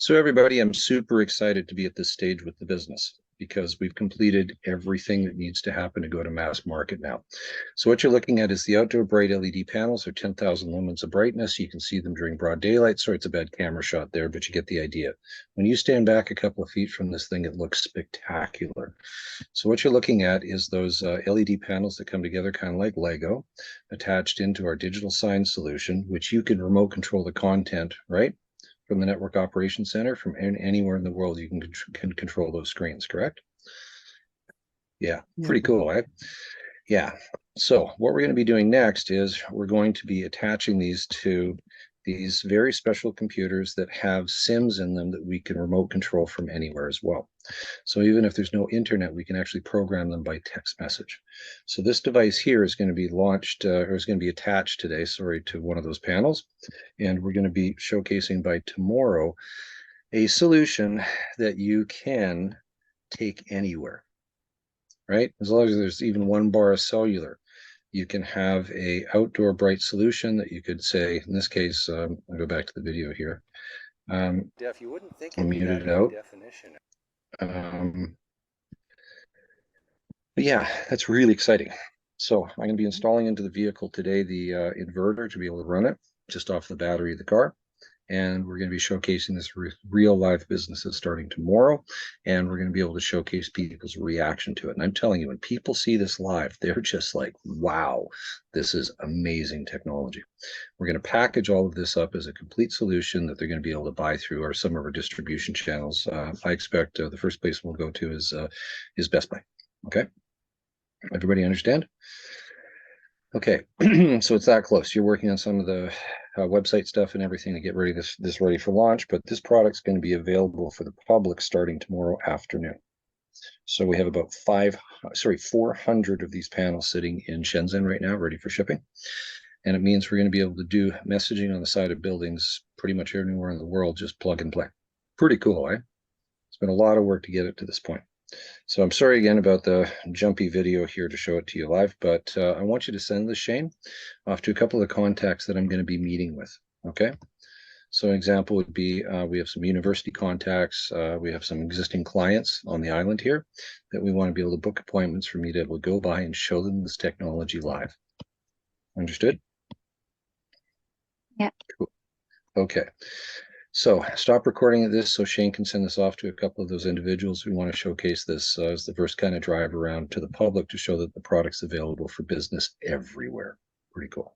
So everybody, I'm super excited to be at this stage with the business because we've completed everything that needs to happen to go to mass market now. So what you're looking at is the outdoor bright LED panels are 10,000 lumens of brightness. You can see them during broad daylight. Sorry, it's a bad camera shot there, but you get the idea. When you stand back a couple of feet from this thing, it looks spectacular. So what you're looking at is those LED panels that come together kind of like Lego, attached into our digital sign solution, which you can remote control the content, right? From the network operations center, from anywhere in the world, you can control those screens, correct? Yeah, Yeah. pretty cool, right? Yeah. So what we're going to be doing next is we're going to be attaching these to these very special computers that have SIMs in them that we can remote control from anywhere as well. So even if there's no internet, we can actually program them by text message. So this device here is going to be launched, or is going to be attached today, sorry, to one of those panels. And we're going to be showcasing by tomorrow a solution that you can take anywhere, right? As long as there's even one bar of cellular, you can have a outdoor bright solution that you could say, in this case, I'll go back to the video here. You wouldn't think I'll it'd be mute that it high out. definition. But yeah, that's really exciting. So I'm going to be installing into the vehicle today the inverter to be able to run it just off the battery of the car. And we're going to be showcasing this real live businesses starting tomorrow. And we're going to be able to showcase people's reaction to it. And I'm telling you, when people see this live, they're just like, wow, this is amazing technology. We're going to package all of this up as a complete solution that they're going to be able to buy through some of our distribution channels. I expect the first place we'll go to is Best Buy. Okay. Everybody understand? Okay, so it's that close. You're working on some of the website stuff and everything to get ready this ready for launch, but this product's going to be available for the public starting tomorrow afternoon. So we have about 400 of these panels sitting in Shenzhen right now, ready for shipping. And it means we're going to be able to do messaging on the side of buildings pretty much anywhere in the world, just plug and play. Pretty cool, eh? It's been a lot of work to get it to this point. So I'm sorry again about the jumpy video here to show it to you live, but I want you to send this, Shane, off to a couple of the contacts that I'm going to be meeting with, okay? So an example would be we have some university contacts, we have some existing clients on the island here that we want to be able to book appointments for me to be able to go by and show them this technology live. Understood? Yeah. Cool. Okay. So stop recording this so Shane can send this off to a couple of those individuals who want to showcase this as the first kind of drive around to the public to show that the product's available for business everywhere. Pretty cool.